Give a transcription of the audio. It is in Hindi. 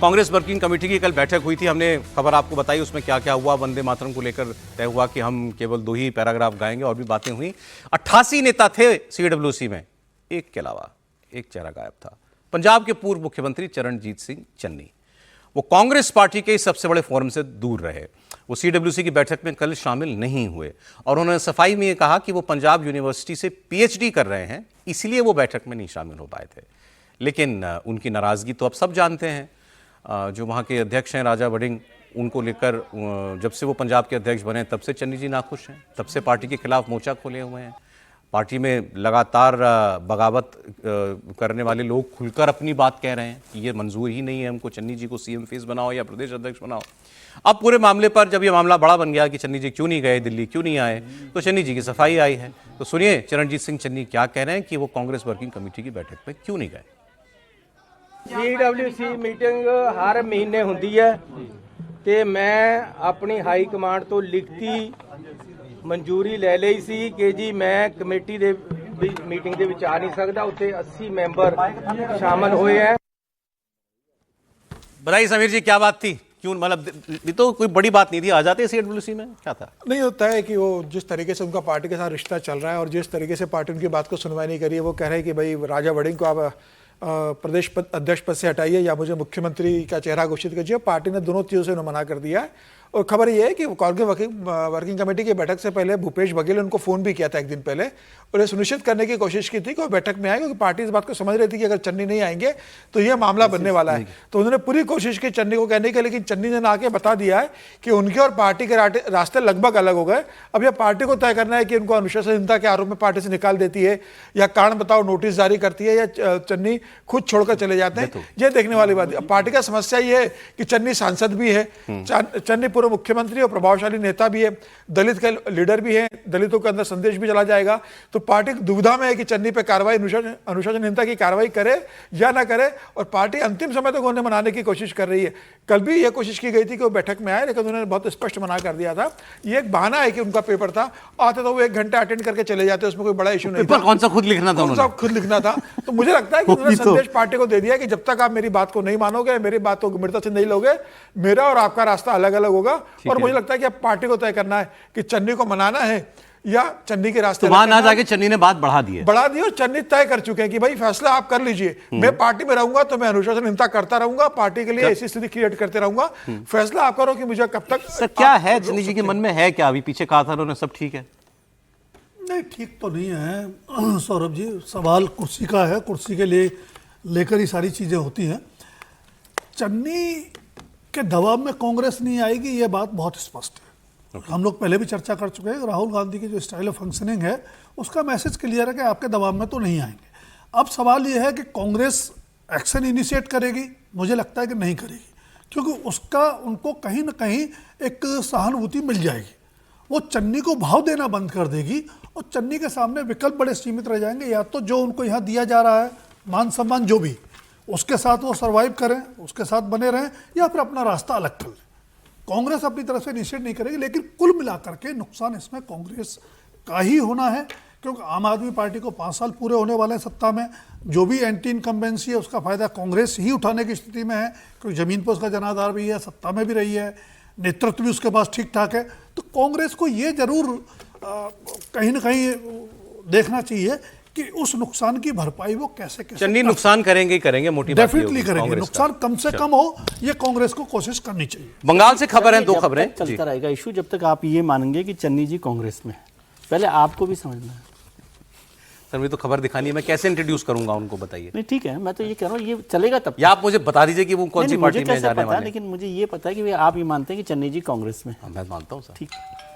कांग्रेस वर्किंग कमेटी की कल बैठक हुई थी, हमने खबर आपको बताई उसमें क्या क्या हुआ। वंदे मातरम को लेकर तय हुआ कि हम केवल 2 ही पैराग्राफ गाएंगे, और भी बातें हुई। 88 नेता थे सीडब्ल्यूसी में, एक के अलावा एक चेहरा गायब था, पंजाब के पूर्व मुख्यमंत्री चरणजीत सिंह चन्नी। वो कांग्रेस पार्टी के सबसे बड़े फोरम से दूर रहे। वो सीडब्ल्यूसी की बैठक में कल शामिल नहीं हुए और उन्होंने सफाई में ये कहा कि वो पंजाब यूनिवर्सिटी से पीएचडी कर रहे हैं, इसलिए वो बैठक में नहीं शामिल हो पाए थे। लेकिन उनकी नाराजगी तो अब सब जानते हैं। जो वहाँ के अध्यक्ष हैं राजा वड़िंग, उनको लेकर जब से वो पंजाब के अध्यक्ष बने तब से चन्नी जी नाखुश हैं, तब से पार्टी के खिलाफ मोर्चा खोले हुए हैं। पार्टी में लगातार बगावत करने वाले लोग खुलकर अपनी बात कह रहे हैं कि ये मंजूर ही नहीं है हमको, चन्नी जी को सीएम फेस बनाओ या प्रदेश अध्यक्ष बनाओ। अब पूरे मामले पर जब ये मामला बड़ा बन गया कि चन्नी जी क्यों नहीं गए दिल्ली, क्यों नहीं आए, तो चन्नी जी की सफाई आई है। तो सुनिए चरणजीत सिंह चन्नी क्या कह रहे हैं कि वो कांग्रेस वर्किंग कमेटी की बैठक में क्यों नहीं गए। सीडब्ल्यूसी मीटिंग हर महीने होंदी है ते मैं अपनी हाई कमांड तो लिखती मंजूरी ले ਲਈ ਸੀ कि जी मैं कमेटी ਦੇ मीटिंग ਦੇ ਵਿੱਚ ਆ नहीं सकता। ਉੱਥੇ 80 ਮੈਂਬਰ शामिल हुए हैं। बताइए समीर जी क्या बात थी, क्यों, मतलब ये तो कोई बड़ी बात नहीं थी, आ जाते सीडब्ल्यूसी में, क्या था? नहीं, होता है कि वो जिस तरीके से उनका पार्टी के साथ रिश्ता चल रहा है और जिस तरीके से पार्टी उनकी बात को सुनवाई नहीं करी है, वो कह रहे हैं कि भाई राजा वड़िंग को आप प्रदेश अध्यक्ष पद से हटाइए या मुझे मुख्यमंत्री का चेहरा घोषित कीजिए। पार्टी ने दोनों चीज़ों से उन्हें मना कर दिया है। और खबर यह है कि कांग्रेस वर्किंग कमेटी की बैठक से पहले भूपेश बघेल ने उनको फ़ोन भी किया था एक दिन पहले और ये सुनिश्चित करने की कोशिश की थी कि वो बैठक में आए, क्योंकि पार्टी इस बात को समझ रही थी कि अगर चन्नी नहीं आएंगे तो यह मामला बनने वाला है। तो उन्होंने पूरी कोशिश की चन्नी को कहने की, लेकिन चन्नी ने आके बता दिया है कि उनके और पार्टी के रास्ते लगभग अलग हो गए। अब यह पार्टी को तय करना है कि उनको अनुशासनहीनता के आरोप में पार्टी से निकाल देती है या कारण बताओ नोटिस जारी करती है या चन्नी खुद छोड़कर चले जाते हैं। यह देखने वाली बात है। पार्टी का समस्या यह है कि चन्नी सांसद भी है, चन्नी पूर्व मुख्यमंत्री और प्रभावशाली नेता भी है, दलित के लीडर भी है, दलितों के अंदर संदेश भी चला जाएगा। तो पार्टी दुविधा में है कि चन्नी पे कार्रवाई, अनुशासनहीनता की कार्रवाई करे या ना करे, और पार्टी अंतिम समय तक उन्हें मनाने की कोशिश कर रही है। कल भी यह कोशिश की गई थी कि वो बैठक में आए, लेकिन उन्होंने बहुत स्पष्ट मना कर दिया था। ये एक बहाना है कि उनका पेपर था, आते तो वो 1 घंटा अटेंड करके चले जाते, उसमें कोई बड़ा इशू नहीं था। कौन सा खुद लिखना था उन्होंने? खुद लिखना था। तो मुझे लगता है कि उन्होंने संदेश पार्टी को दे दिया कि जब तक आप मेरी बात को नहीं मानोगे, मेरी बात को गंभीरता से नहीं लोगे, मेरा और आपका रास्ता अलग अलग होगा। और मुझे लगता है कि अब पार्टी को तय करना है कि चन्नी को मनाना है या चन्नी के रास्ते। तो वहां ना जाके चन्नी ने बात बढ़ा दी और चन्नी तय कर चुके हैं कि भाई फैसला आप कर लीजिए, मैं पार्टी में रहूंगा तो मैं अनुशासनहीनता करता रहूंगा, पार्टी के लिए ऐसी स्थिति क्रिएट करते रहूंगा, फैसला आप करो कि मुझे कब तक। सर क्या है चन्नी जी के मन में है क्या? अभी पीछे कहा था उन्होंने सब ठीक है। नहीं, ठीक तो नहीं है सौरभ जी। सवाल कुर्सी का है, कुर्सी के लिए लेकर ही सारी चीजें होती हैं। चन्नी के दबाव में कांग्रेस नहीं आएगी, ये बात बहुत स्पष्ट है। हम लोग पहले भी चर्चा कर चुके हैं। राहुल गांधी की जो स्टाइल ऑफ फंक्शनिंग है उसका मैसेज क्लियर है कि आपके दबाव में तो नहीं आएंगे। अब सवाल ये है कि कांग्रेस एक्शन इनिशिएट करेगी, मुझे लगता है कि नहीं करेगी, क्योंकि उसका उनको कहीं ना कहीं एक सहानुभूति मिल जाएगी। वो चन्नी को भाव देना बंद कर देगी और चन्नी के सामने विकल्प बड़े सीमित रह जाएंगे। या तो जो उनको यहाँ दिया जा रहा है मान सम्मान जो भी, उसके साथ वो सर्वाइव करें, उसके साथ बने रहें, या फिर अपना रास्ता अलग कर लें। कांग्रेस अपनी तरफ से इनिशिएट नहीं करेगी, लेकिन कुल मिलाकर के नुकसान इसमें कांग्रेस का ही होना है, क्योंकि आम आदमी पार्टी को 5 साल पूरे होने वाले हैं सत्ता में। जो भी एंटी इनकम्बेंसी है उसका फायदा कांग्रेस ही उठाने की स्थिति में है, क्योंकि जमीन पर उसका जनाधार भी है, सत्ता में भी रही है, नेतृत्व भी उसके पास ठीक ठाक है। तो कांग्रेस को ये जरूर कहीं ना कहीं देखना चाहिए कि उस नुकसान की भरपाई वो कैसे चन्नी नुकसान करेंगे मोटी बात डेफिनेटली करेंगे, नुकसान कम से कम हो, ये कांग्रेस को कोशिश करनी चाहिए। बंगाल से खबर है, 2 खबरें चलता रहेगा इशू जब तक आप ये मानेंगे कि चन्नी जी कांग्रेस में। पहले आपको भी समझना है सर, मुझे तो खबर दिखानी है, मैं कैसे इंट्रोड्यूस करूंगा उनको, बताइए। नहीं ठीक है, मैं तो ये कह रहा हूँ ये चलेगा तब, या आप मुझे बता दीजिए कि वो कौन सी पार्टी में जाने वाले हैं। लेकिन मुझे ये पता है कि आप ये मानते हैं कि चन्नी जी कांग्रेस में। मैं मानता हूँ सर। ठीक है।